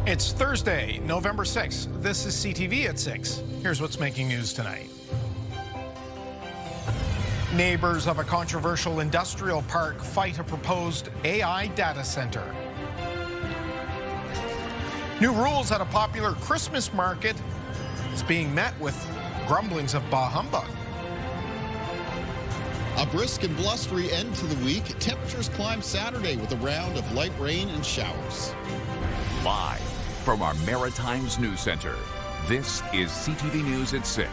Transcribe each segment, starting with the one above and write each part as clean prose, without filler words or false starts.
It's Thursday, November 6th. This is CTV at 6. Here's what's making news tonight. Neighbors of a controversial industrial park fight a proposed AI data center. New rules at a popular Christmas market is being met with grumblings of bah humbug. A brisk and blustery end to the week. Temperatures climb Saturday with a round of light rain and showers. Live from our Maritime's News Center, this is CTV News at 6.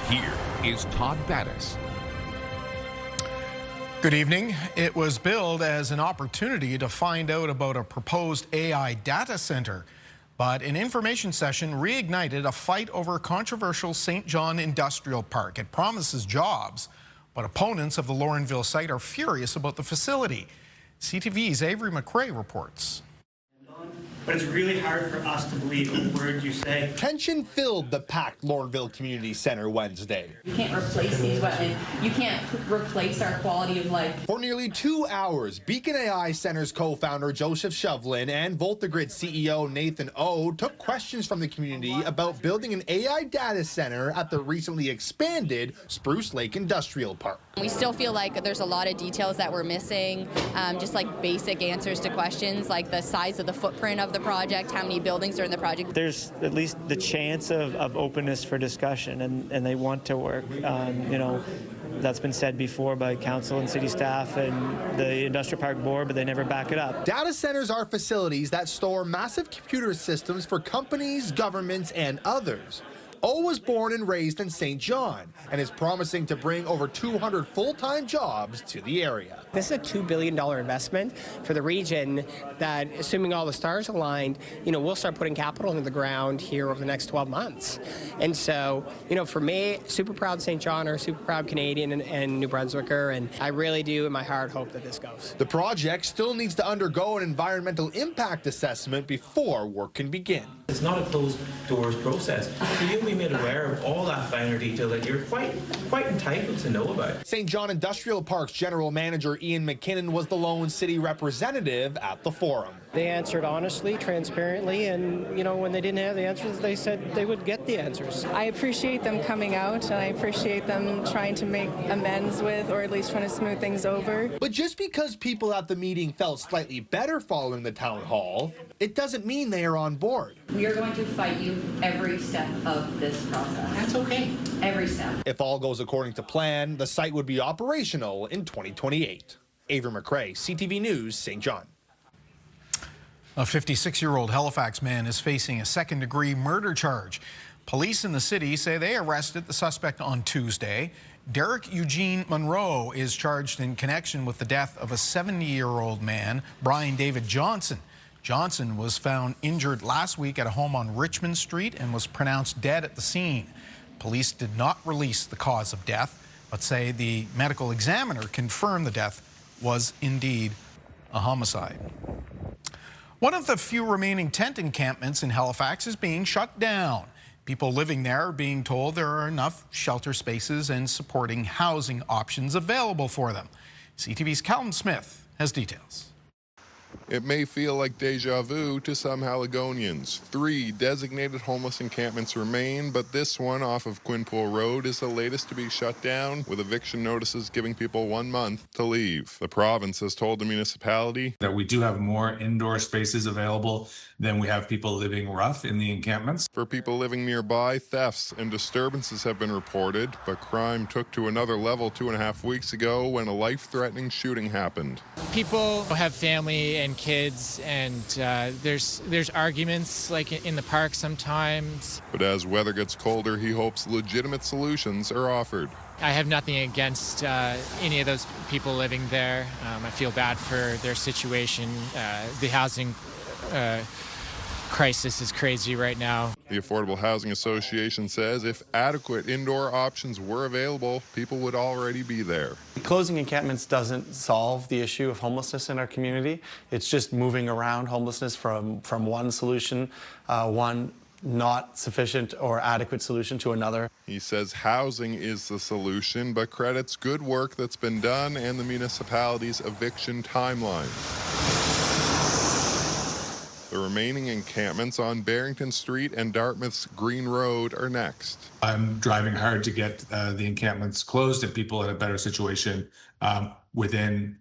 Here is Todd Battis. Good evening. It was billed as an opportunity to find out about a proposed AI data center, but an information session reignited a fight over a controversial St. John Industrial Park. It promises jobs, but opponents of the Laurenville site are furious about the facility. CTV's Avery McRae reports. But it's really hard for us to believe a word you say. Tension filled the packed Laurenville Community Center Wednesday. You can't replace these wetlands. You can't replace our quality of life. For nearly 2 hours, Beacon AI Center's co-founder Joseph Shovlin and VoltaGrid CEO Nathan O took questions from the community about building an AI data center at the recently expanded Spruce Lake Industrial Park. We still feel like there's a lot of details that we're missing, just like basic answers to questions like the size of the footprint of the project, how many buildings are in the project. There's at least the chance of openness for discussion, and they want to work. You know, that's been said before by council and city staff and the industrial park board, but they never back it up. Data centers are facilities that store massive computer systems for companies, governments, and others. O was born and raised in St. John and is promising to bring over 200 full-time jobs to the area. This is a $2 billion investment for the region that, assuming all the stars aligned, we'll start putting capital into the ground here over the next 12 months. And so, for me, super proud St. Johner, super proud Canadian and New Brunswicker, and I really do in my heart hope that this goes. The project still needs to undergo an environmental impact assessment before work can begin. It's not a closed doors process, so you'll be made aware of all that finer detail that you're quite entitled to know about. St. John Industrial Park's General Manager Ian McKinnon was the lone city representative at the forum. They answered honestly, transparently, and when they didn't have the answers, they said they would get the answers. I appreciate them coming out, and I appreciate them trying to make amends with, or at least trying to smooth things over. But just because people at the meeting felt slightly better following the town hall, it doesn't mean they are on board. We are going to fight you every step of this process. That's okay. Every step. If all goes according to plan, the site would be operational in 2028. Avery McRae, CTV News, St. John. A 56-year-old Halifax man is facing a second-degree murder charge. Police in the city say they arrested the suspect on Tuesday. Derek Eugene Monroe is charged in connection with the death of a 70-year-old man, Brian David Johnson. Johnson was found injured last week at a home on Richmond Street and was pronounced dead at the scene. Police did not release the cause of death, but say the medical examiner confirmed the death was indeed a homicide. One of the few remaining tent encampments in Halifax is being shut down. People living there are being told there are enough shelter spaces and supporting housing options available for them. CTV's Calvin Smith has details. It may feel like deja vu to some Haligonians. 3 designated homeless encampments remain, but this one off of Quinpool Road is the latest to be shut down, with eviction notices giving people 1 month to leave. The province has told the municipality that we do have more indoor spaces available than we have people living rough in the encampments. For people living nearby, thefts and disturbances have been reported, but crime took to another level 2.5 weeks ago when a life-threatening shooting happened. People have family and kids, and there's arguments like in the park sometimes. But as weather gets colder, he hopes legitimate solutions are offered. I have nothing against any of those people living there. I feel bad for their situation. The housing crisis is crazy right now. The Affordable Housing Association says if adequate indoor options were available, people would already be there. Closing encampments doesn't solve the issue of homelessness in our community. It's just moving around homelessness from one solution, one not sufficient or adequate solution to another. He says housing is the solution, but credits good work that's been done and the municipality's eviction timeline. The remaining encampments on Barrington Street and Dartmouth's Green Road are next. I'm driving hard to get the encampments closed and people in a better situation within,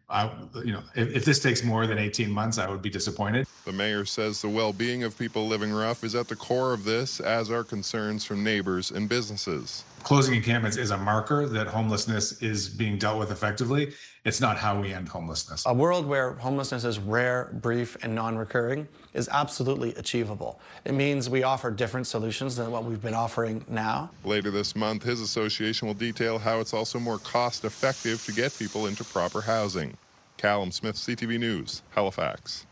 if this takes more than 18 months, I would be disappointed. The mayor says the well-being of people living rough is at the core of this, as are concerns from neighbors and businesses. Closing encampments is a marker that homelessness is being dealt with effectively. It's not how we end homelessness. A world where homelessness is rare, brief, and non-recurring is absolutely achievable. It means we offer different solutions than what we've been offering now. Later this month, his association will detail how it's also more cost-effective to get people into proper housing. Callum Smith, CTV News, Halifax.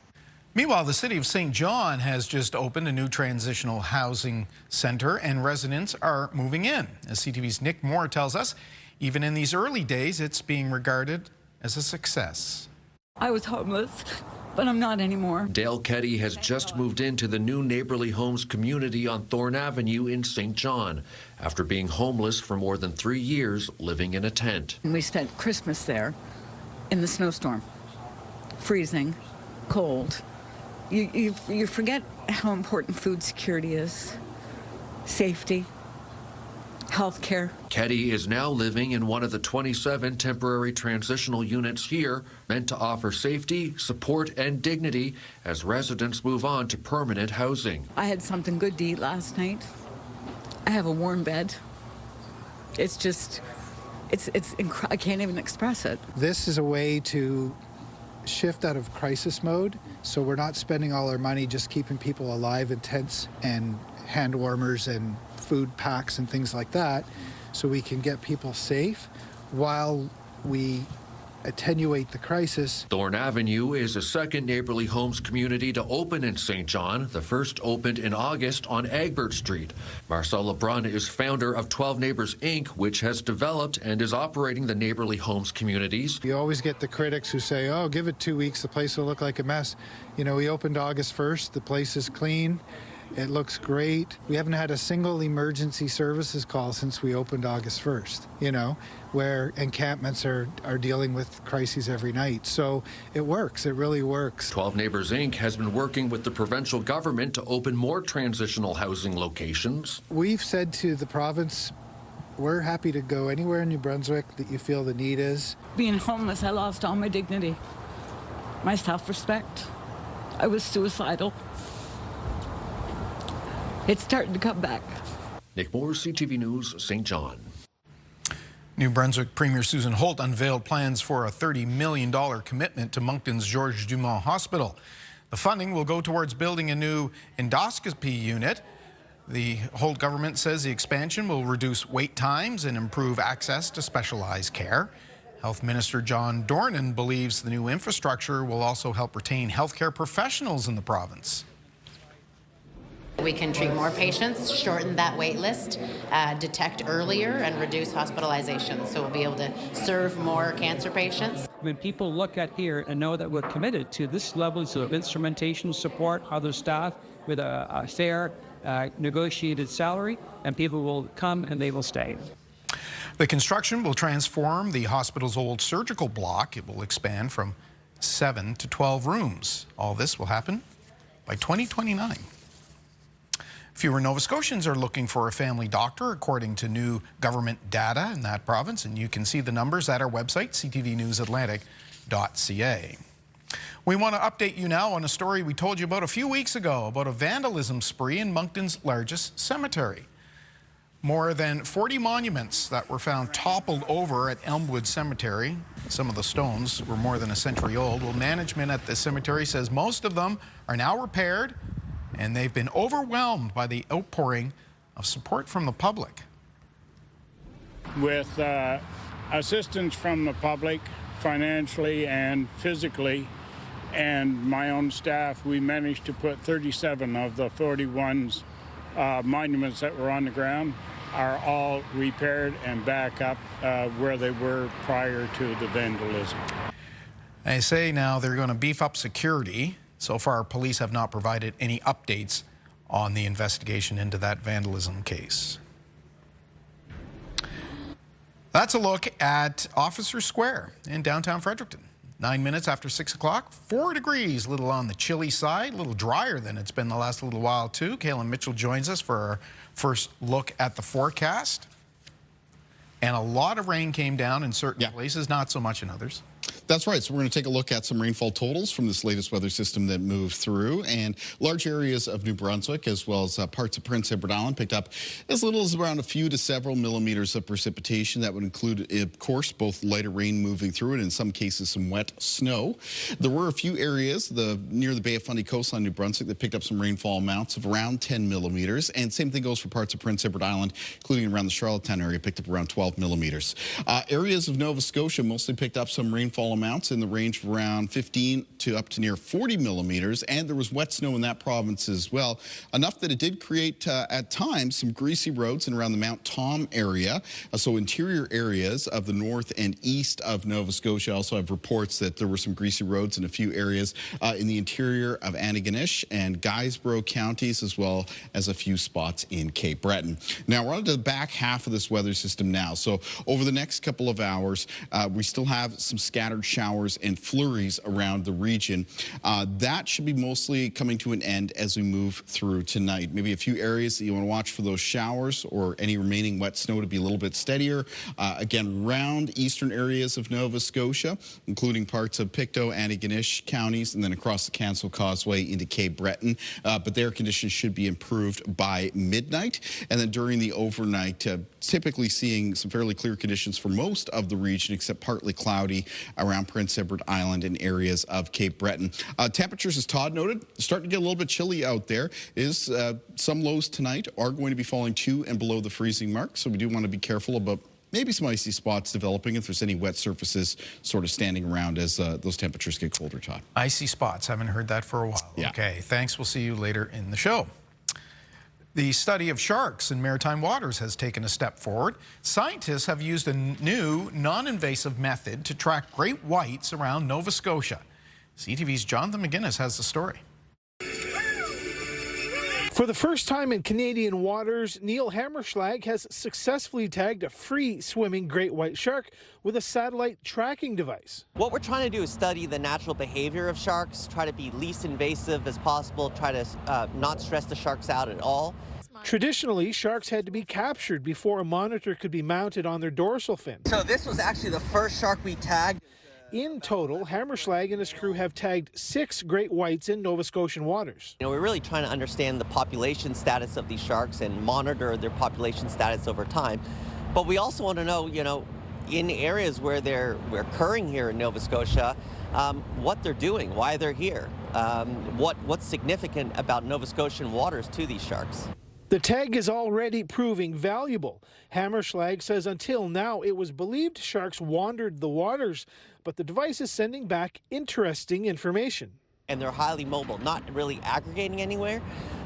Meanwhile, the city of St. John has just opened a new transitional housing center, and residents are moving in. As CTV's Nick Moore tells us, even in these early days, it's being regarded as a success. I was homeless, but I'm not anymore. Dale Ketty has just moved into the new Neighborly Homes community on Thorne Avenue in St. John after being homeless for more than 3 years, living in a tent. We spent Christmas there in the snowstorm, freezing, cold. You forget how important food security is, safety, health care. Ketty is now living in one of the 27 temporary transitional units here, meant to offer safety, support, and dignity as residents move on to permanent housing. I had something good to eat last night. I have a warm bed. It's just, I can't even express it. This is a way to shift out of crisis mode, so we're not spending all our money just keeping people alive in tents and hand warmers and food packs and things like that, so we can get people safe while we attenuate the crisis. Thorne Avenue is a second Neighborly Homes community to open in St. John. The first opened in August on Egbert Street. Marcel Lebrun is founder of 12 Neighbors, Inc., which has developed and is operating the Neighborly Homes communities. You always get the critics who say, oh, give it 2 weeks, the place will look like a mess. You know, we opened August 1st, the place is clean. It looks great. We haven't had a single emergency services call since we opened August 1st, you know, where encampments are dealing with crises every night. So it works. It really works. 12 Neighbors, Inc. has been working with the provincial government to open more transitional housing locations. We've said to the province, we're happy to go anywhere in New Brunswick that you feel the need is. Being homeless, I lost all my dignity, my self-respect. I was suicidal. It's starting to come back. Nick Moore, CTV News, St. John. New Brunswick Premier Susan Holt unveiled plans for a $30 million commitment to Moncton's Georges Dumont Hospital. The funding will go towards building a new endoscopy unit. The Holt government says the expansion will reduce wait times and improve access to specialized care. Health Minister John Dornan believes the new infrastructure will also help retain healthcare professionals in the province. We can treat more patients, shorten that wait list, detect earlier, and reduce hospitalizations. So we'll be able to serve more cancer patients. When people look at here and know that we're committed to this levels of instrumentation support, other staff with a fair negotiated salary, and people will come and they will stay. The construction will transform the hospital's old surgical block. It will expand from 7 to 12 rooms. All this will happen by 2029. Fewer Nova Scotians are looking for a family doctor, according to new government data in that province, and you can see the numbers at our website, ctvnewsatlantic.ca. We want to update you now on a story we told you about a few weeks ago about a vandalism spree in Moncton's largest cemetery. More than 40 monuments that were found toppled over at Elmwood Cemetery. Some of the stones were more than a century old. Well, management at the cemetery says most of them are now repaired, and they've been overwhelmed by the outpouring of support from the public. With assistance from the public, financially and physically, and my own staff, we managed to put 37 of the 41 monuments that were on the ground are all repaired and back up where they were prior to the vandalism. They say now they're going to beef up security. So far, police have not provided any updates on the investigation into that vandalism case. That's a look at Officer Square in downtown Fredericton. 9 minutes after 6 o'clock, 4 degrees, a little on the chilly side, a little drier than it's been the last little while too. Kaylin Mitchell joins us for our first look at the forecast. And a lot of rain came down in certain places, not so much in others. That's right. So we're going to take a look at some rainfall totals from this latest weather system that moved through. And large areas of New Brunswick, as well as parts of Prince Edward Island, picked up as little as around a few to several millimeters of precipitation. That would include, of course, both lighter rain moving through it and in some cases some wet snow. There were a few areas near the Bay of Fundy coastline, New Brunswick, that picked up some rainfall amounts of around 10 millimeters. And same thing goes for parts of Prince Edward Island, including around the Charlottetown area, picked up around 12 millimeters. Areas of Nova Scotia mostly picked up some rainfall amounts in the range of around 15 to up to near 40 millimeters, and there was wet snow in that province as well, enough that it did create at times some greasy roads in around the Mount Tom area. So interior areas of the north and east of Nova Scotia also have reports that there were some greasy roads in a few areas in the interior of Antigonish and Guysborough counties, as well as a few spots in Cape Breton. Now we're on to the back half of this weather system now. So over the next couple of hours, we still have some scattered showers and flurries around the region. That should be mostly coming to an end as we move through tonight. Maybe a few areas that you want to watch for those showers or any remaining wet snow to be a little bit steadier. Again, round eastern areas of Nova Scotia, including parts of Pictou, Antigonish counties, and then across the Cancel Causeway into Cape Breton. But their conditions should be improved by midnight. And then during the overnight, typically seeing some fairly clear conditions for most of the region, except partly cloudy around Prince Edward Island and areas of Cape Breton. Temperatures, as Todd noted, starting to get a little bit chilly out there. Some lows tonight are going to be falling to and below the freezing mark, so we do want to be careful about maybe some icy spots developing if there's any wet surfaces sort of standing around as those temperatures get colder, Todd. Icy spots, haven't heard that for a while. Yeah. Okay, thanks. We'll see you later in the show. The study of sharks in maritime waters has taken a step forward. Scientists have used a new, non-invasive method to track great whites around Nova Scotia. CTV's Jonathan McGuinness has the story. For the first time in Canadian waters, Neil Hammerschlag has successfully tagged a free-swimming great white shark with a satellite tracking device. What we're trying to do is study the natural behavior of sharks, try to be least invasive as possible, try to not stress the sharks out at all. Traditionally, sharks had to be captured before a monitor could be mounted on their dorsal fin. So this was actually the first shark we tagged. In total, Hammerschlag and his crew have tagged 6 great whites in Nova Scotian waters. We're really trying to understand the population status of these sharks and monitor their population status over time. But we also want to know, in areas where they're occurring here in Nova Scotia, what they're doing, why they're here, what's significant about Nova Scotian waters to these sharks. The tag is already proving valuable. Hammerschlag says until now it was believed sharks wandered the waters, but the device is sending back interesting information. And they're highly mobile, not really aggregating anywhere,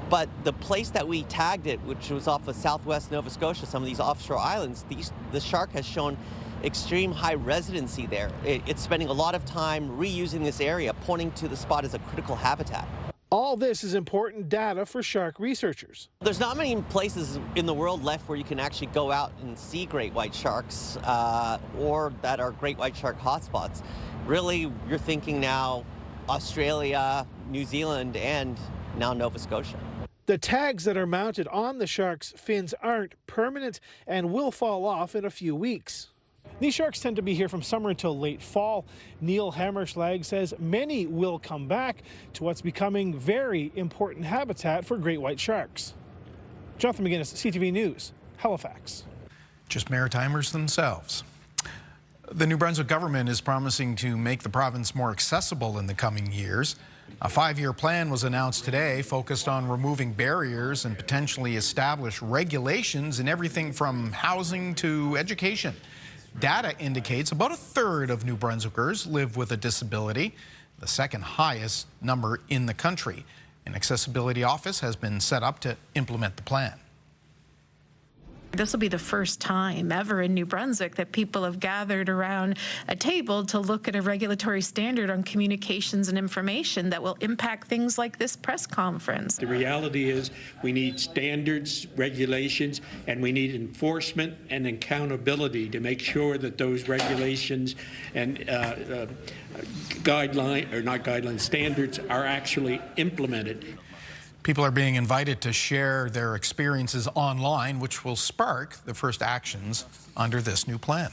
but the place that we tagged it, which was off of southwest Nova Scotia, some of these offshore islands, the shark has shown extreme high residency there. It's spending a lot of time reusing this area, pointing to the spot as a critical habitat. All this is important data for shark researchers. There's not many places in the world left where you can actually go out and see great white sharks or that are great white shark hotspots. Really, you're thinking now Australia, New Zealand, and now Nova Scotia. The tags that are mounted on the shark's fins aren't permanent and will fall off in a few weeks. These sharks tend to be here from summer until late fall. Neil Hammerschlag says many will come back to what's becoming very important habitat for great white sharks. Jonathan McGuinness, CTV News, Halifax. Just Maritimers themselves. The New Brunswick government is promising to make the province more accessible in the coming years. A 5-year plan was announced today focused on removing barriers and potentially establish regulations in everything from housing to education. Data indicates about a third of New Brunswickers live with a disability, the second highest number in the country. An accessibility office has been set up to implement the plan. This will be the first time ever in New Brunswick that people have gathered around a table to look at a regulatory standard on communications and information that will impact things like this press conference. The reality is we need standards, regulations, and we need enforcement and accountability to make sure that those regulations and standards are actually implemented. People are being invited to share their experiences online, which will spark the first actions under this new plan.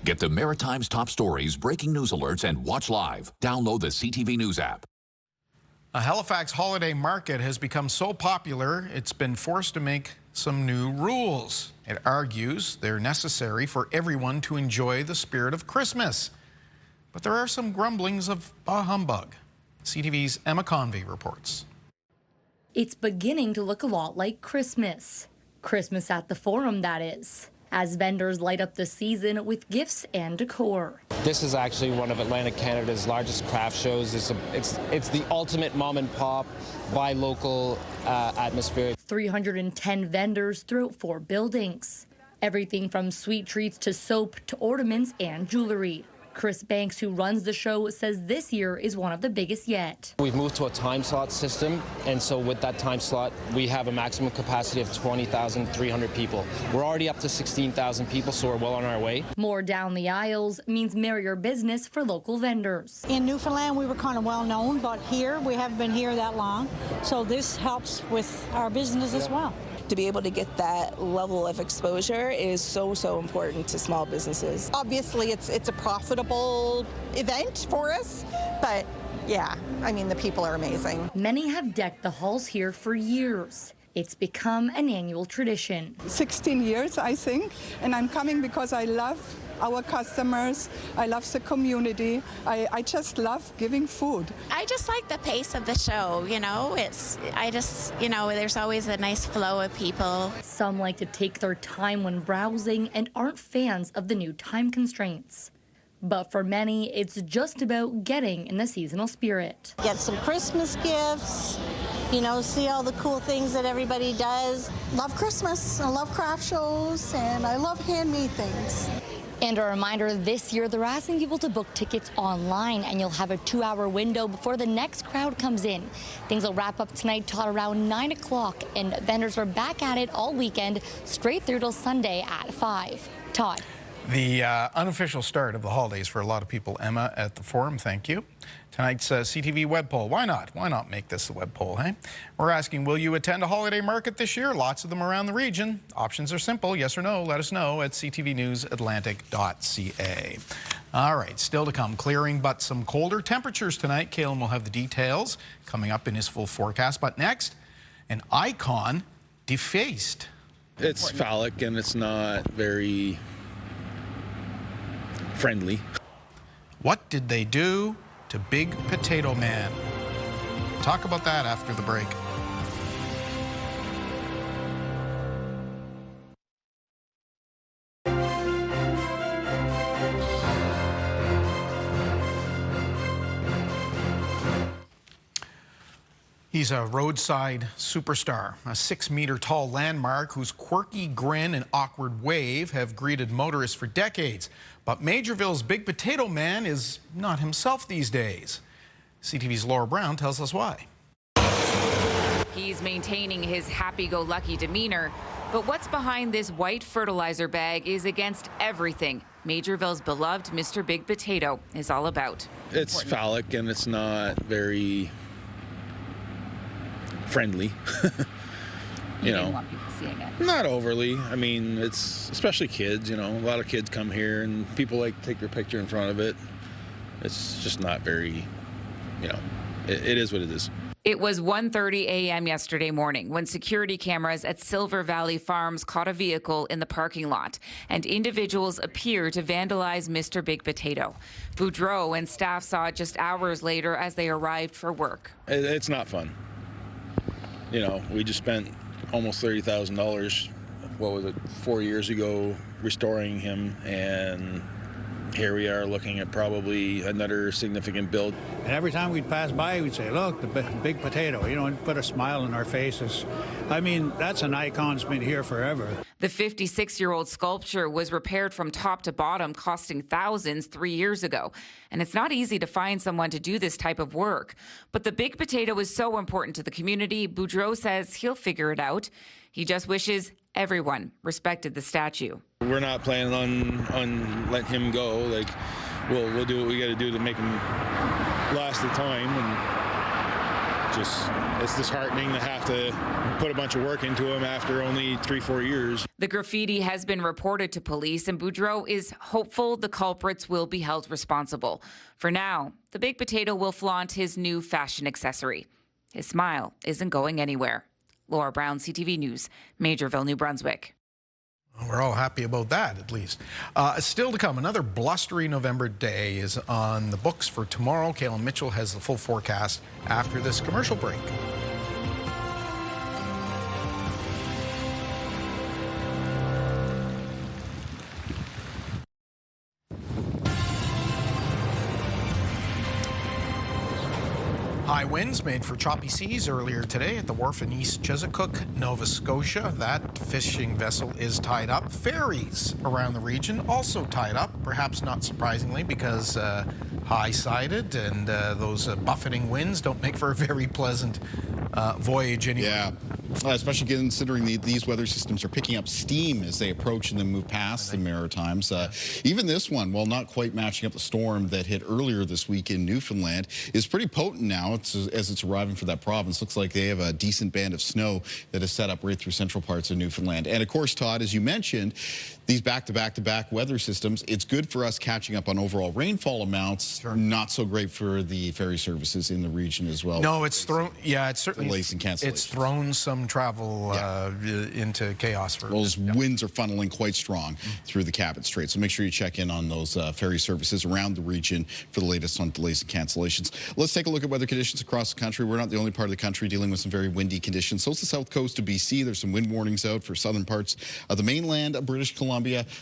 Get the Maritime's top stories, breaking news alerts, and watch live. Download the CTV News app. A Halifax holiday market has become so popular, it's been forced to make some new rules. It argues they're necessary for everyone to enjoy the spirit of Christmas. But there are some grumblings of bah humbug. CTV's Emma Convey reports. It's beginning to look a lot like Christmas. Christmas at the Forum, that is, as vendors light up the season with gifts and decor. This is actually one of Atlantic Canada's largest craft shows. It's the ultimate mom and pop, buy local atmosphere. 310 vendors throughout 4 buildings. Everything from sweet treats to soap to ornaments and jewelry. Chris Banks, who runs the show, says this year is one of the biggest yet. We've moved to a time slot system, and so with that time slot, we have a maximum capacity of 20,300 people. We're already up to 16,000 people, so we're well on our way. More down the aisles means merrier business for local vendors. In Newfoundland, we were kind of well known, but here, we haven't been here that long, so this helps with our business as well. To be able to get that level of exposure is so important to small businesses. Obviously, it's a profitable event for us, but yeah, I mean, the people are amazing. Many have decked the halls here for years. It's become an annual tradition. 16 years, I think, and I'm coming because I love our customers. I love the community. I just love giving food. I just like the pace of the show, you know. There's always a nice flow of people. Some like to take their time when browsing and aren't fans of the new time constraints. But for many, it's just about getting in the seasonal spirit. Get some Christmas gifts, you know, see all the cool things that everybody does. Love Christmas, I love craft shows, and I love handmade things. And a reminder, this year they're asking people to book tickets online, and you'll have a 2-hour window before the next crowd comes in. Things will wrap up tonight till around 9 o'clock, and vendors are back at it all weekend, straight through till Sunday at 5. Todd. The unofficial start of the holidays for a lot of people. Emma at the Forum, thank you. Tonight's CTV web poll. Why not? Why not make this a web poll, hey? We're asking, will you attend a holiday market this year? Lots of them around the region. Options are simple, yes or no. Let us know at ctvnewsatlantic.ca. All right, still to come. Clearing, but some colder temperatures tonight. Kalen will have the details coming up in his full forecast. But next, an icon defaced. It's phallic and it's not very friendly. What did they do to Big Potato Man? Talk about that after the break. He's a roadside superstar, a 6-meter-tall landmark whose quirky grin and awkward wave have greeted motorists for decades. But Majorville's Big Potato Man is not himself these days. CTV's Laura Brown tells us why. He's maintaining his happy-go-lucky demeanor, but what's behind this white fertilizer bag is against everything Majorville's beloved Mr. Big Potato is all about. It's phallic and it's not very friendly. you know, want people seeing it. Not overly. I mean, it's especially kids, you know, a lot of kids come here and people like to take their picture in front of it. It's just not very, you know, it is what it is. It was 1:30 a.m. yesterday morning when security cameras at Silver Valley Farms caught a vehicle in the parking lot, and individuals appear to vandalize Mr. Big Potato. Boudreau and staff saw it just hours later as they arrived for work. It's not fun. You know, we just spent almost $30,000, what was it, 4 years ago, restoring him, and here we are looking at probably another significant build. And every time we'd pass by, we'd say, look, the big potato, you know, and put a smile on our faces. I mean, that's an icon that's been here forever. The 56-year-old sculpture was repaired from top to bottom, costing thousands 3 years ago. And it's not easy to find someone to do this type of work. But the big potato is so important to the community, Boudreau says he'll figure it out. He just wishes everyone respected the statue. We're not planning on letting him go. Like, we'll do what we got to do to make him last the time. And just, it's disheartening to have to put a bunch of work into him after only 3-4 years. The graffiti has been reported to police, and Boudreau is hopeful the culprits will be held responsible. For now, the big potato will flaunt his new fashion accessory. His smile isn't going anywhere. Laura Brown, CTV News, Majorville, New Brunswick. We're all happy about that, at least. Still to come, another blustery November day is on the books for tomorrow. Kalen Mitchell has the full forecast after this commercial break. High winds made for choppy seas earlier today at the wharf in East Chesapeake, Nova Scotia. That fishing vessel is tied up. Ferries around the region also tied up, perhaps not surprisingly, because high-sided and those buffeting winds don't make for a very pleasant voyage anyway. Yeah. Especially considering these weather systems are picking up steam as they approach and then move past the Maritimes. Even this one, while not quite matching up the storm that hit earlier this week in Newfoundland, is pretty potent now as it's arriving for that province. Looks like they have a decent band of snow that is set up right through central parts of Newfoundland. And of course, Todd, as you mentioned, these back-to-back-to-back weather systems, it's good for us catching up on overall rainfall amounts. Sure. Not so great for the ferry services in the region as well. No, it's thrown, yeah, it's certainly, delays and cancellations. It's thrown some travel into chaos. For those winds are funneling quite strong through the Cabot Strait, so make sure you check in on those ferry services around the region for the latest on delays and cancellations. Let's take a look at weather conditions across the country. We're not the only part of the country dealing with some very windy conditions. So it's the south coast of BC. There's some wind warnings out for southern parts of the mainland of British Columbia.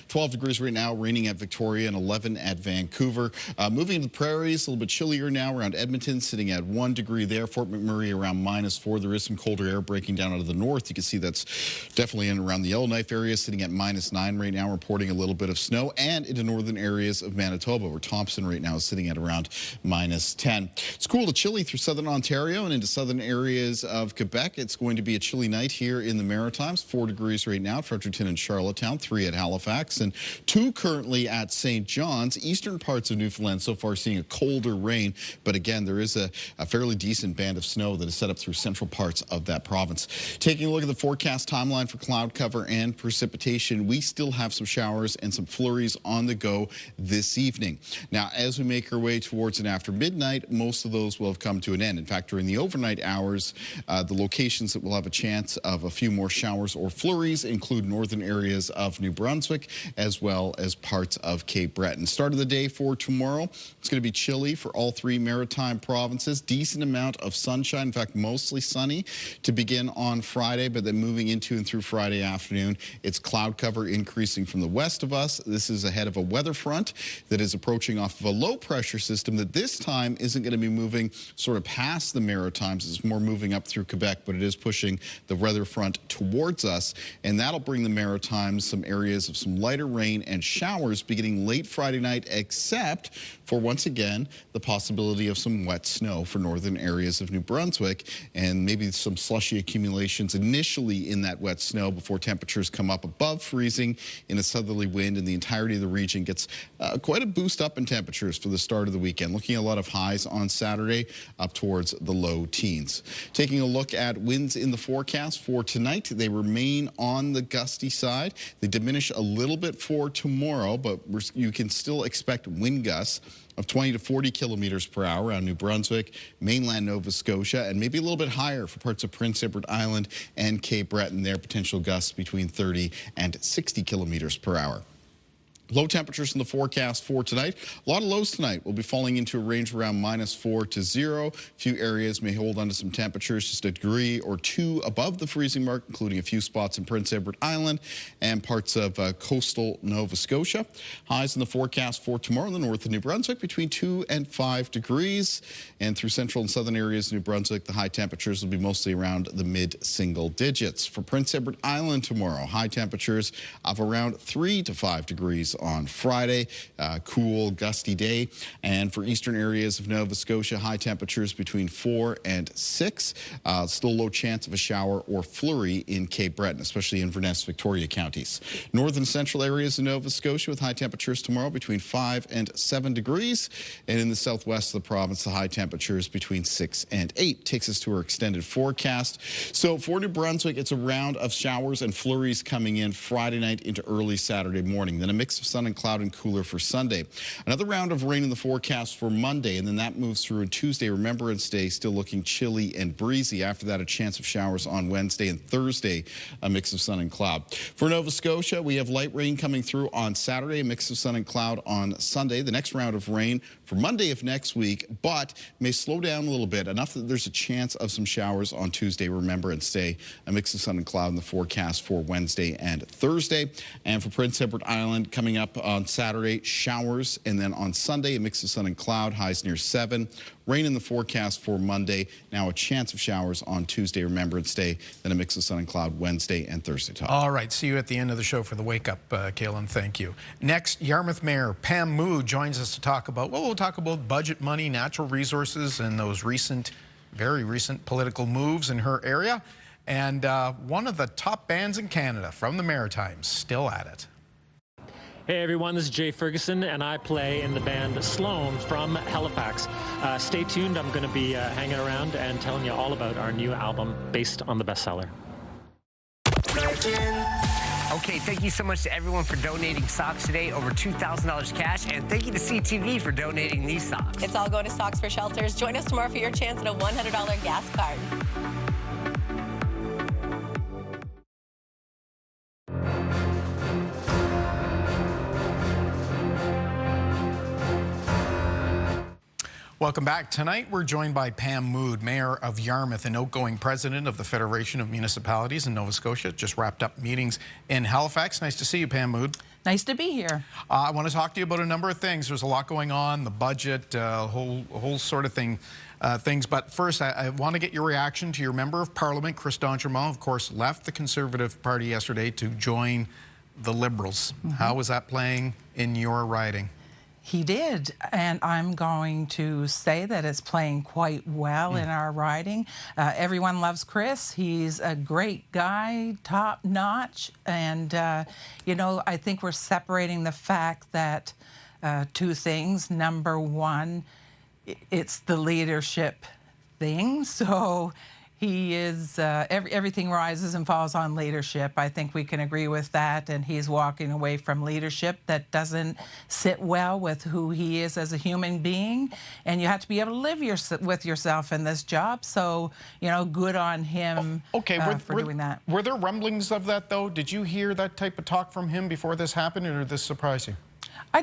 12 degrees right now, raining at Victoria and 11 at Vancouver. Moving to the prairies, a little bit chillier now around Edmonton, sitting at 1 degree there. Fort McMurray around -4. There is some colder air breaking down out of the north. You can see that's definitely in around the Yellowknife area, sitting at -9 right now, reporting a little bit of snow, and into northern areas of Manitoba, where Thompson right now is sitting at around -10. It's cool to chilly through southern Ontario and into southern areas of Quebec. It's going to be a chilly night here in the Maritimes. 4 degrees right now at Fredericton and Charlottetown, 3 at Halifax, and 2 currently at St. John's. Eastern parts of Newfoundland so far seeing a colder rain, but again, there is a fairly decent band of snow that is set up through central parts of that province. Taking a look at the forecast timeline for cloud cover and precipitation, we still have some showers and some flurries on the go this evening. Now, as we make our way towards and after midnight, most of those will have come to an end. In fact, during the overnight hours, the locations that will have a chance of a few more showers or flurries include northern areas of New Brunswick as well as parts of Cape Breton. Start of the day for tomorrow, it's going to be chilly for all 3 maritime provinces. Decent amount of sunshine, in fact, mostly sunny to begin on Friday, but then moving into and through Friday afternoon, it's cloud cover increasing from the west of us. This is ahead of a weather front that is approaching off of a low pressure system that this time isn't going to be moving sort of past the Maritimes. It's more moving up through Quebec, but it is pushing the weather front towards us, and that'll bring the Maritimes some areas of some lighter rain and showers beginning late Friday night, except for, once again, the possibility of some wet snow for northern areas of New Brunswick, and maybe some slushy accumulations initially in that wet snow before temperatures come up above freezing in a southerly wind, and the entirety of the region gets quite a boost up in temperatures for the start of the weekend. Looking at a lot of highs on Saturday up towards the low teens. Taking a look at winds in the forecast for tonight, they remain on the gusty side. They diminish a little bit for tomorrow, but you can still expect wind gusts of 20 to 40 kilometers per hour around New Brunswick, mainland Nova Scotia, and maybe a little bit higher for parts of Prince Edward Island and Cape Breton. There, potential gusts between 30 and 60 kilometers per hour. Low temperatures in the forecast for tonight. A lot of lows tonight. We'll be falling into a range around -4 to 0. A few areas may hold on to some temperatures just a degree or two above the freezing mark, including a few spots in Prince Edward Island and parts of coastal Nova Scotia. Highs in the forecast for tomorrow in the north of New Brunswick between 2 and 5 degrees. And through central and southern areas of New Brunswick, the high temperatures will be mostly around the mid-single digits. For Prince Edward Island tomorrow, high temperatures of around 3 to 5 degrees on Friday. Cool, gusty day. And for eastern areas of Nova Scotia, high temperatures between 4 and 6. Still low chance of a shower or flurry in Cape Breton, especially in Inverness, Victoria counties. Northern central areas of Nova Scotia with high temperatures tomorrow between 5 and 7 degrees. And in the southwest of the province, the high temperatures between 6 and 8. Takes us to our extended forecast. So for New Brunswick, it's a round of showers and flurries coming in Friday night into early Saturday morning. Then a mix of sun and cloud and cooler for Sunday. Another round of rain in the forecast for Monday, and then that moves through on Tuesday. Remembrance Day still looking chilly and breezy. After that, a chance of showers on Wednesday and Thursday, a mix of sun and cloud. For Nova Scotia, we have light rain coming through on Saturday, a mix of sun and cloud on Sunday. The next round of rain for Monday of next week, but may slow down a little bit, enough that there's a chance of some showers on Tuesday, Remembrance Day, a mix of sun and cloud in the forecast for Wednesday and Thursday. And for Prince Edward Island, coming up on Saturday, showers, and then on Sunday, a mix of sun and cloud, highs near 7. Rain in the forecast for Monday. Now a chance of showers on Tuesday, Remembrance Day, then a mix of sun and cloud Wednesday and Thursday. Tom. All right, see you at the end of the show for the wake up, Kaylin. Thank you. Next, Yarmouth Mayor Pam Mood joins us to talk about, well, we'll talk about budget money, natural resources, and those recent, very recent political moves in her area. And one of the top bands in Canada from the Maritimes, still at it. Hey everyone, this is Jay Ferguson, and I play in the band Sloan from Halifax. Stay tuned, I'm going to be hanging around and telling you all about our new album based on the bestseller. Okay, thank you so much to everyone for donating socks today, over $2,000 cash, and thank you to CTV for donating these socks. It's all going to Socks for Shelters. Join us tomorrow for your chance at a $100 gas card. Welcome back. Tonight, we're joined by Pam Mood, Mayor of Yarmouth and outgoing President of the Federation of Municipalities in Nova Scotia. Just wrapped up meetings in Halifax. Nice to see you, Pam Mood. Nice to be here. I want to talk to you about a number of things. There's a lot going on, the budget, whole sort of things. But first, I want to get your reaction to your Member of Parliament, Chris d'Entremont, of course, left the Conservative Party yesterday to join the Liberals. How was that playing in your riding? He did, and I'm going to say that it's playing quite well in our riding. Everyone loves Chris. He's a great guy, top notch, and you know, I think we're separating the fact that two things. Number one, it's the leadership thing. So he is, everything rises and falls on leadership. I think we can agree with that, and he's walking away from leadership that doesn't sit well with who he is as a human being, and you have to be able to live with yourself in this job, so, you know, good on him for doing that. Were there rumblings of that, though? Did you hear that type of talk from him before this happened, or did this surprise you?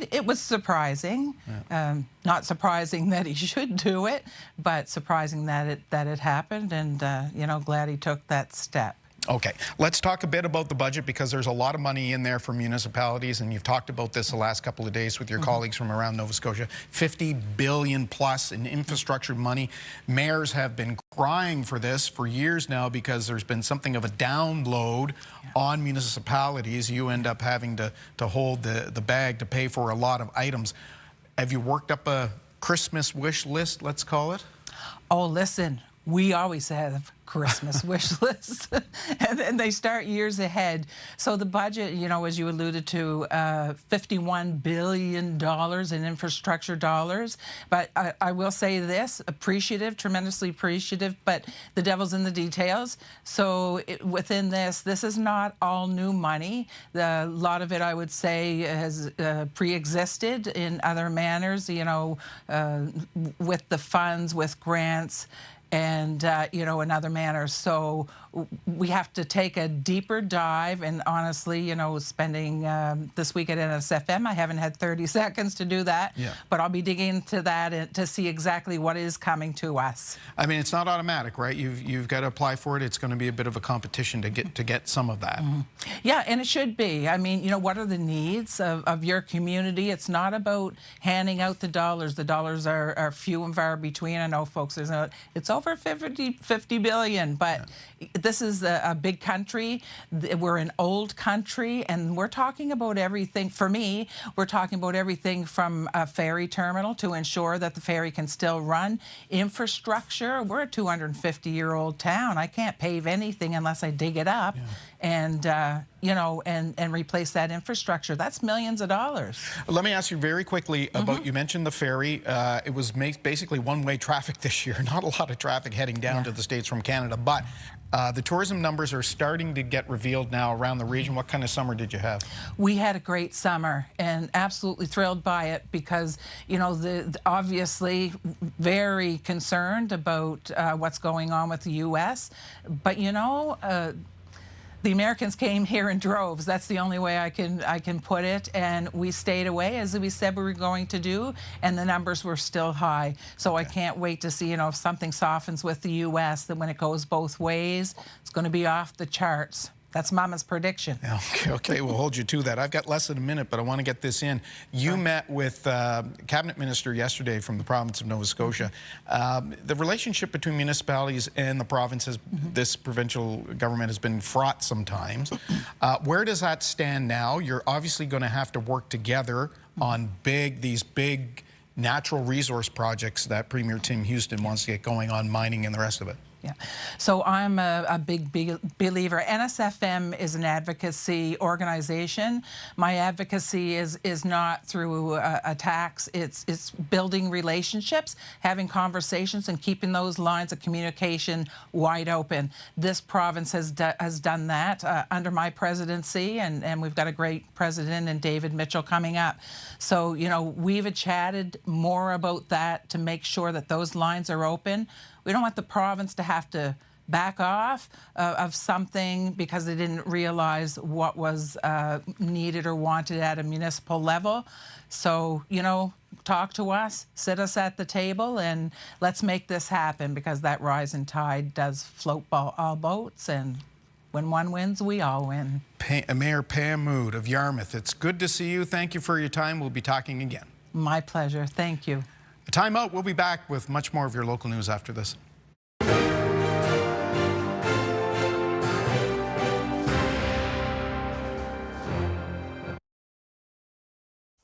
It was surprising. Yeah. Not surprising that he should do it, but surprising that it happened, and you know, glad he took that step. Okay, let's talk a bit about the budget, because there's a lot of money in there for municipalities, and you've talked about this the last couple of days with your colleagues from around Nova Scotia. $50 billion plus in infrastructure money. Mayors have been crying for this for years now, because there's been something of a download on municipalities. You end up having to hold the bag to pay for a lot of items. Have you worked up a Christmas wish list, let's call it? Oh, listen, we always have Christmas wish lists, and they start years ahead. So the budget, you know, as you alluded to, $51 billion in infrastructure dollars. But I will say this, appreciative, tremendously appreciative, but the devil's in the details. So within this is not all new money. A lot of it, I would say, has pre-existed in other manners, you know, with the funds, with grants. and, you know, in other manners. So we have to take a deeper dive, and honestly, you know, spending this week at NSFM, I haven't had 30 seconds to do that, but I'll be digging into that to see exactly what is coming to us. I mean, it's not automatic, right? You've got to apply for it. It's going to be a bit of a competition to get some of that. Yeah, and it should be. I mean, you know, what are the needs of your community? It's not about handing out the dollars. The dollars are few and far between. I know, folks, it's over 50 billion, but this is a big country. We're an old country, and we're talking about everything. For me, we're talking about everything from a ferry terminal to ensure that the ferry can still run. Infrastructure, we're a 250-year-old town. I can't pave anything unless I dig it up and, you know, and replace that infrastructure. That's millions of dollars. Let me ask you very quickly about, you mentioned the ferry. It was basically one-way traffic this year. Not a lot of traffic heading down to the States from Canada, but the tourism numbers are starting to get revealed now around the region. What kind of summer did you have? We had a great summer and absolutely thrilled by it because, you know, obviously very concerned about what's going on with the U.S., but, you know, the Americans came here in droves. That's the only way I can put it. And we stayed away, as we said we were going to do, and the numbers were still high. So I can't wait to see, you know, if something softens with the U.S., that when it goes both ways, it's going to be off the charts. That's Mama's prediction. Okay, we'll hold you to that. I've got less than a minute, but I want to get this in. You met with Cabinet Minister yesterday from the province of Nova Scotia. The relationship between municipalities and the provinces, this provincial government has been fraught sometimes. Where does that stand now? You're obviously going to have to work together on these big natural resource projects that Premier Tim Houston wants to get going on, mining and the rest of it. Yeah, so I'm a big believer. NSFM is an advocacy organization. My advocacy is not through a tax. It's building relationships, having conversations, and keeping those lines of communication wide open. This province has done that under my presidency, and we've got a great president in David Mitchell coming up. So, you know, we've chatted more about that to make sure that those lines are open. We don't want the province to have to back off of something because they didn't realize what was needed or wanted at a municipal level. So, you know, talk to us, sit us at the table, and let's make this happen, because that rising tide does float all boats, and when one wins, we all win. Mayor Pam Mood of Yarmouth, it's good to see you. Thank you for your time. We'll be talking again. My pleasure. Thank you. Time out. We'll be back with much more of your local news after this.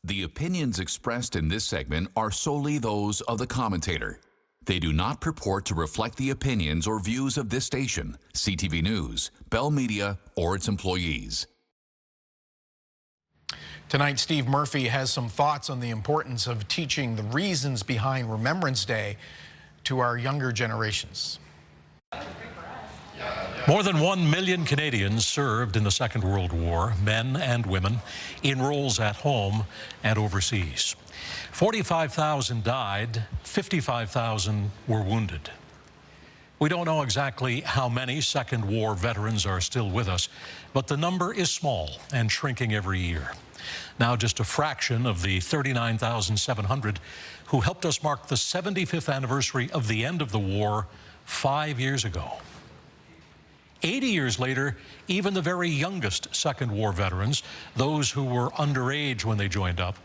The opinions expressed in this segment are solely those of the commentator. They do not purport to reflect the opinions or views of this station, CTV News, Bell Media, or its employees. Tonight, Steve Murphy has some thoughts on the importance of teaching the reasons behind Remembrance Day to our younger generations. More than 1 million Canadians served in the Second World War, men and women, in roles at home and overseas. 45,000 died, 55,000 were wounded. We don't know exactly how many Second War veterans are still with us, but the number is small and shrinking every year. Now just a fraction of the 39,700 who helped us mark the 75th anniversary of the end of the war 5 years ago. 80 years later, even the very youngest Second War veterans, those who were underage when they joined up,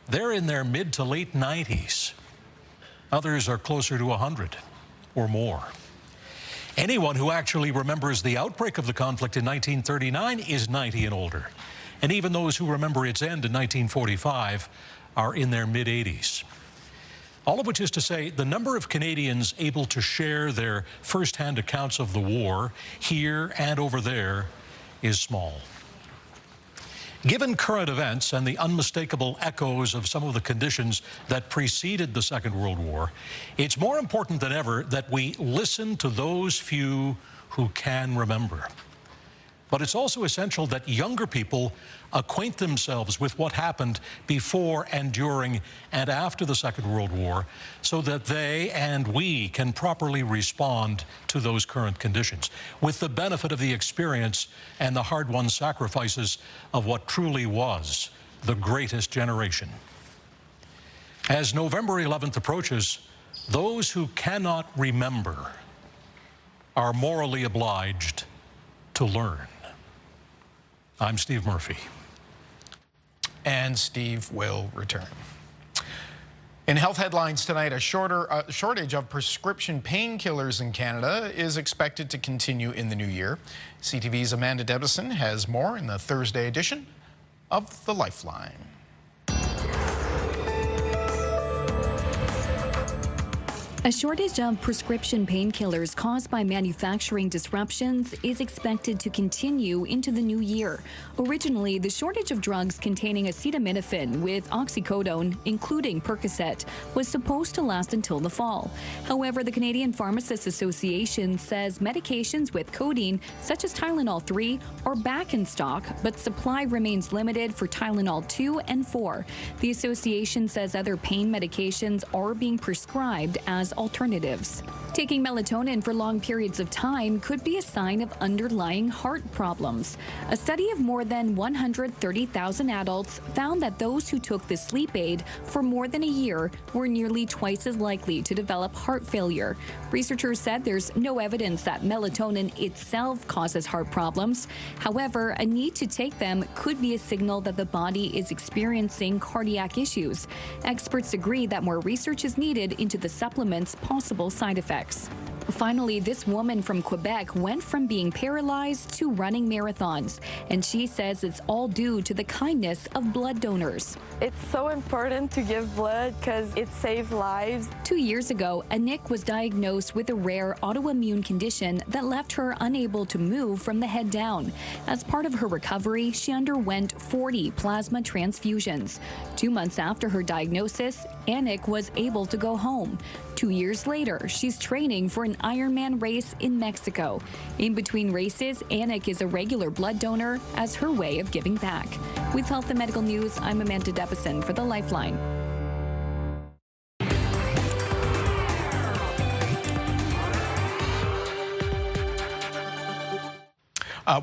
they're in their mid to late 90s. Others are closer to 100 or more. Anyone who actually remembers the outbreak of the conflict in 1939 is 90 and older. And even those who remember its end in 1945 are in their mid-80s. All of which is to say, the number of Canadians able to share their first-hand accounts of the war, here and over there, is small. Given current events and the unmistakable echoes of some of the conditions that preceded the Second World War, it's more important than ever that we listen to those few who can remember. But it's also essential that younger people acquaint themselves with what happened before and during and after the Second World War so that they and we can properly respond to those current conditions with the benefit of the experience and the hard-won sacrifices of what truly was the greatest generation. As November 11th approaches, those who cannot remember are morally obliged to learn. I'm Steve Murphy. And Steve will return. In health headlines tonight, a shortage of prescription painkillers in Canada is expected to continue in the new year. CTV's Amanda Debison has more in the Thursday edition of The Lifeline. A shortage of prescription painkillers caused by manufacturing disruptions is expected to continue into the new year. Originally, the shortage of drugs containing acetaminophen with oxycodone, including Percocet, was supposed to last until the fall. However, the Canadian Pharmacists Association says medications with codeine, such as Tylenol 3, are back in stock, but supply remains limited for Tylenol 2 and 4. The association says other pain medications are being prescribed as alternatives. Taking melatonin for long periods of time could be a sign of underlying heart problems. A study of more than 130,000 adults found that those who took the sleep aid for more than a year were nearly twice as likely to develop heart failure. Researchers said there's no evidence that melatonin itself causes heart problems. However, a need to take them could be a signal that the body is experiencing cardiac issues. Experts agree that more research is needed into the supplement's possible side effects. Finally, this woman from Quebec went from being paralyzed to running marathons, and she says it's all due to the kindness of blood donors. It's so important to give blood because it saves lives. 2 years ago, Anik was diagnosed with a rare autoimmune condition that left her unable to move from the head down. As part of her recovery, she underwent 40 plasma transfusions. 2 months after her diagnosis, Anik was able to go home. 2 years later, she's training for an Ironman race in Mexico. In between races, Anik is a regular blood donor as her way of giving back. With Health and Medical News, I'm Amanda Debison for The Lifeline.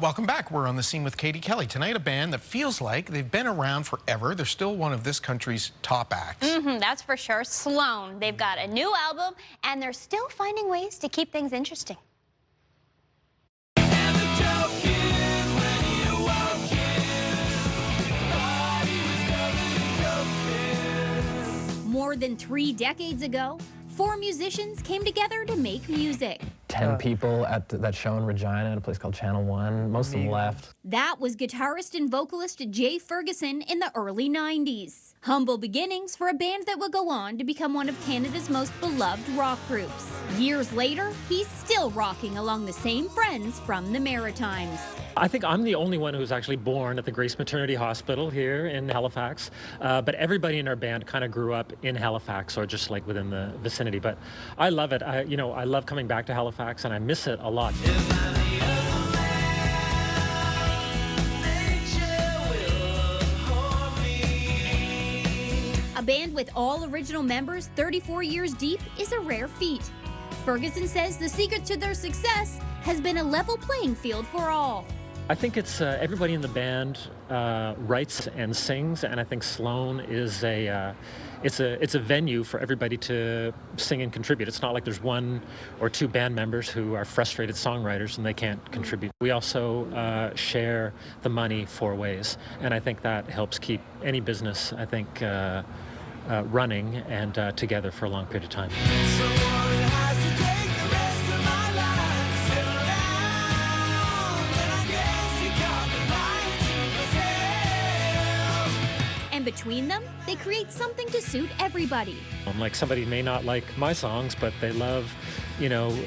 Welcome back. We're on the scene with Katie Kelly. Tonight, a band that feels like they've been around forever. They're still one of this country's top acts. That's for sure. Sloan. They've got a new album, and they're still finding ways to keep things interesting. More than 3 decades ago, 4 musicians came together to make music. 10 people at that show in Regina at a place called Channel 1. Most of them left. That was guitarist and vocalist Jay Ferguson in the early 90s. Humble beginnings for a band that would go on to become one of Canada's most beloved rock groups. Years later, he's still rocking along the same friends from the Maritimes. I think I'm the only one who's actually born at the Grace Maternity Hospital here in Halifax, but everybody in our band kind of grew up in Halifax or just like within the vicinity. But I love it. I love coming back to Halifax, and I miss it a lot. A band with all original members 34 years deep is a rare feat. Ferguson says the secret to their success has been a level playing field for all. I think it's everybody in the band writes and sings, and I think Sloan is it's a venue for everybody to sing and contribute. It's not like there's 1 or 2 band members who are frustrated songwriters and they can't contribute. We also share the money 4 ways, and I think that helps keep any business, I think, running and together for a long period of time. Between them, they create something to suit everybody. Like somebody may not like my songs, but they love,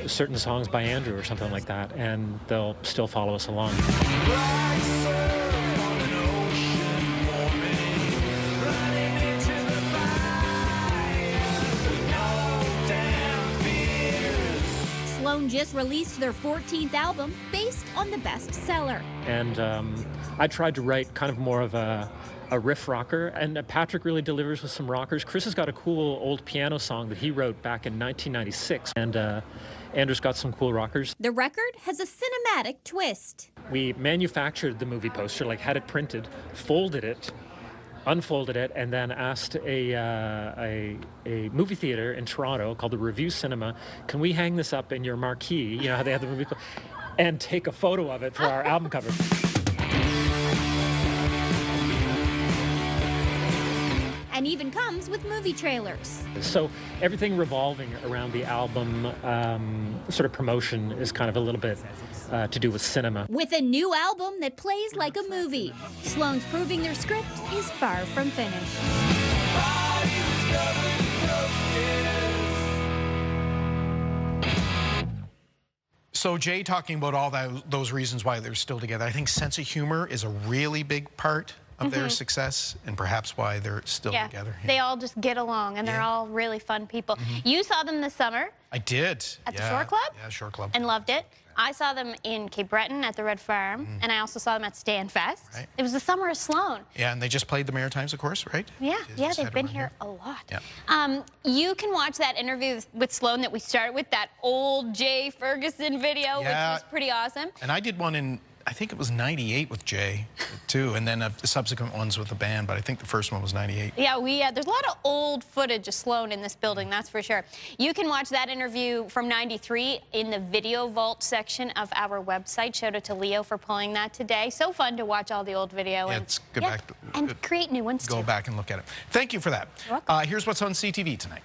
certain songs by Andrew or something like that, and they'll still follow us along. Sloan just released their 14th album based on the bestseller. And I tried to write kind of more of a riff rocker, and Patrick really delivers with some rockers. Chris has got a cool old piano song that he wrote back in 1996, and Andrew's got some cool rockers. The record has a cinematic twist. We manufactured the movie poster, like had it printed, folded it, unfolded it, and then asked a movie theater in Toronto called the Review Cinema, can we hang this up in your marquee, you know how they have the movie, and take a photo of it for our album cover. And even comes with movie trailers. So everything revolving around the album sort of promotion is kind of a little bit to do with cinema. With a new album that plays like a movie, Sloan's proving their script is far from finished. So Jay talking about all those reasons why they're still together. I think sense of humor is a really big part of their success, and perhaps why they're still together. Yeah. They all just get along, and they're all really fun people. You saw them this summer. I did. At the Shore Club? Yeah, Shore Club. And loved it. I saw them in Cape Breton at the Red Farm, and I also saw them at Stanfest. Right. It was the summer of Sloan. Yeah, and they just played the Maritimes, of course, right? Yeah, they've been here a lot. Yeah. You can watch that interview with Sloan that we started with, that old Jay Ferguson video, which was pretty awesome. And I did one in, I think it was 98 with Jay, too, and then subsequent ones with the band, but I think the first one was 98. Yeah, there's a lot of old footage of Sloan in this building, that's for sure. You can watch that interview from 93 in the Video Vault section of our website. Shout out to Leo for pulling that today. So fun to watch all the old video. Yeah, and, it's good back. And create new ones, Go back and look at it. Thank you for that. You're welcome. Here's what's on CTV tonight.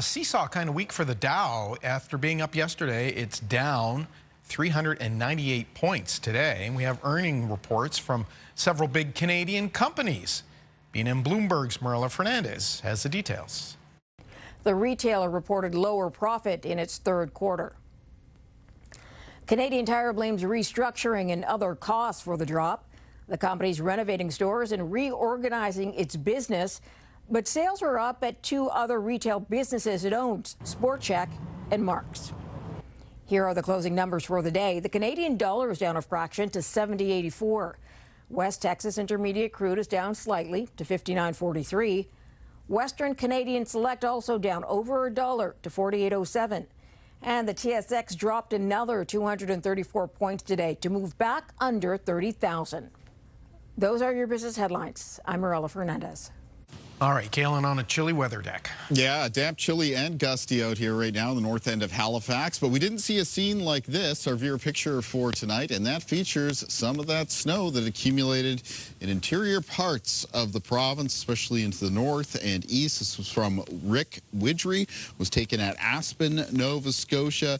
Seesaw kind of week for the Dow. After being up yesterday, it's down 398 points today. And we have earning reports from several big Canadian companies. BNN Bloomberg's Marilla Fernandez has the details. The retailer reported lower profit in its third quarter. Canadian Tire blames restructuring and other costs for the drop. The company's renovating stores and reorganizing its business. But sales were up at two other retail businesses it owns, Sport Chek and Mark's. Here are the closing numbers for the day. The Canadian dollar is down a fraction to 70.84. West Texas Intermediate crude is down slightly to 59.43. Western Canadian Select also down over $1 to 48.07. And the TSX dropped another 234 points today to move back under 30,000. Those are your business headlines. I'm Marilla Fernandez. All right, Kalen, on a chilly weather deck. Yeah, damp, chilly, and gusty out here right now in the north end of Halifax. But we didn't see a scene like this, our viewer picture for tonight, and that features some of that snow that accumulated in interior parts of the province, especially into the north and east. This was from Rick Widgery, was taken at Aspen, Nova Scotia.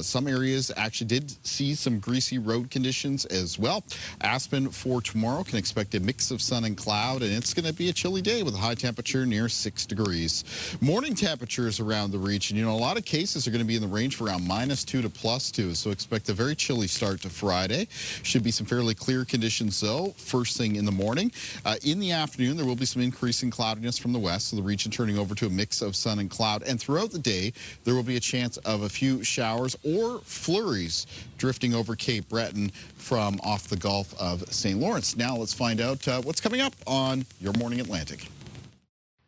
Some areas actually did see some greasy road conditions as well. Aspen for tomorrow can expect a mix of sun and cloud, and it's going to be a chilly day with a high temperature near 6 degrees. Morning temperatures around the region, you know, a lot of cases are going to be in the range of around -2 to +2, so expect a very chilly start to Friday. Should be some fairly clear conditions, though, first thing in the morning. In the afternoon, there will be some increasing cloudiness from the west, so the region turning over to a mix of sun and cloud. And throughout the day, there will be a chance of a few showers or flurries drifting over Cape Breton from off the Gulf of St. Lawrence. Now let's find out what's coming up on Your Morning Atlantic.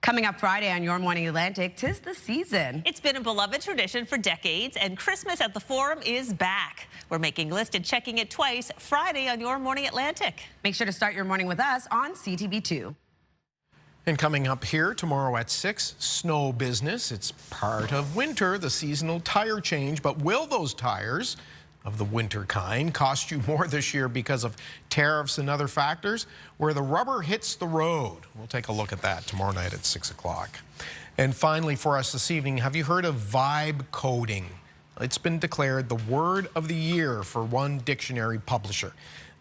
Coming up Friday on Your Morning Atlantic, 'tis the season. It's been a beloved tradition for decades, and Christmas at the Forum is back. We're making list and checking it twice Friday on Your Morning Atlantic. Make sure to start your morning with us on CTV2. And coming up here tomorrow at 6, snow business. It's part of winter, the seasonal tire change. But will those tires of the winter kind cost you more this year because of tariffs and other factors? Where the rubber hits the road. We'll take a look at that tomorrow night at 6 o'clock. And finally for us this evening, have you heard of vibe coding? It's been declared the word of the year for one dictionary publisher.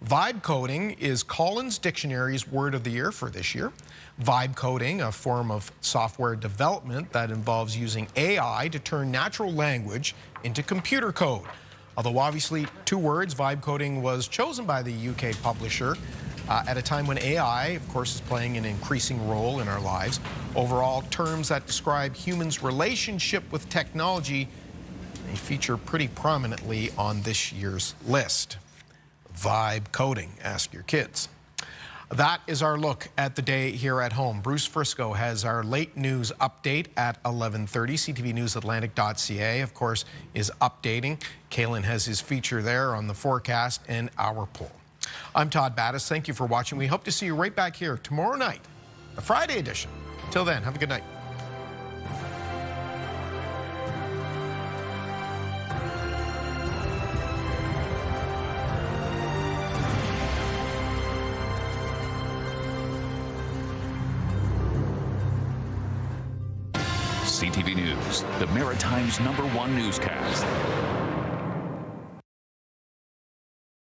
Vibe coding is Collins Dictionary's word of the year for this year. Vibe coding, a form of software development that involves using AI to turn natural language into computer code. Although obviously 2 words, vibe coding was chosen by the UK publisher at a time when AI, of course, is playing an increasing role in our lives. Overall, terms that describe humans' relationship with technology, they feature pretty prominently on this year's list. Vibe coding, ask your kids. That is our look at the day here at home. Bruce Frisco has our late news update at 11:30. CTVNewsAtlantic.ca, of course, is updating. Kalen has his feature there on the forecast and our poll. I'm Todd Battis. Thank you for watching. We hope to see you right back here tomorrow night, the Friday edition. Till then, have a good night. CTV News, the Maritime's #1 newscast.